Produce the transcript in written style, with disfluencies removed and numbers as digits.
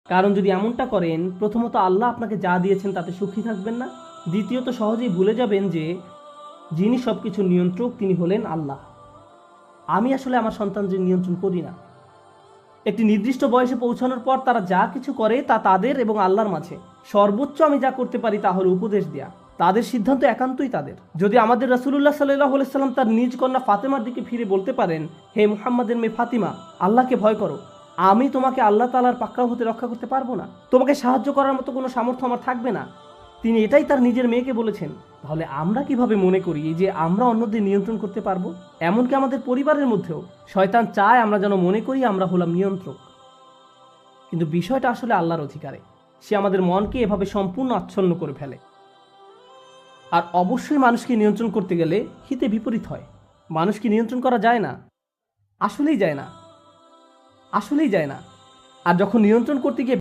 কারণ যদি এমনটা করেন, প্রথমত আল্লাহ আপনাকে যা দিয়েছেন তাতে সুখী থাকবেন না, দ্বিতীয়ত সহজেই ভুলে যাবেন যে যিনি সব কিছু নিয়ন্ত্রক তিনি হলেন আল্লাহ। আমি আসলে আমার সন্তানদের নিয়ন্ত্রণ করি না। একটি নির্দিষ্ট বয়সে পৌঁছানোর পর তারা যা কিছু করে তা তাদের এবং আল্লাহর মাঝে। সর্বোচ্চ আমি যা করতে পারি তা হলো উপদেশ দেয়া। তাদের সিদ্ধান্ত একান্তই তাদের। যদি আমাদের রাসূলুল্লাহ সাল্লাল্লাহু আলাইহি সাল্লাম তার নিজ কন্যা ফাতেমার দিকে ফিরে বলতে পারেন, হে মুহাম্মাদের মেয়ে ফাতিমা, আল্লাহকে ভয় করো, আমি তোমাকে আল্লাহ তাআলার পাকড়াও হতে রক্ষা করতে পারবো না, তোমাকে সাহায্য করার মতো কোনো সামর্থ্য আমার থাকবে না, তিনি এটাই তার নিজের মেয়েকে বলেছেন, তাহলে আমরা কিভাবে মনে করি যে আমরা অন্যদের নিয়ন্ত্রণ করতে পারবো? এমনকি আমাদের পরিবারের মধ্যেও শয়তান চায় আমরা যেন মনে করি আমরা হলাম নিয়ন্ত্রক। কিন্তু বিষয়টা আসলে আল্লাহর অধিকারে। সে আমাদের মনকে এভাবে সম্পূর্ণ আচ্ছন্ন করে ফেলে। আর অবশ্যই মানুষকে নিয়ন্ত্রণ করতে গেলে হিতে বিপরীত হয়। মানুষকে নিয়ন্ত্রণ করা যায় না, আসলেই যায় না, আসলেই যায় না। আর যখন নিয়ন্ত্রণ করতে গিয়ে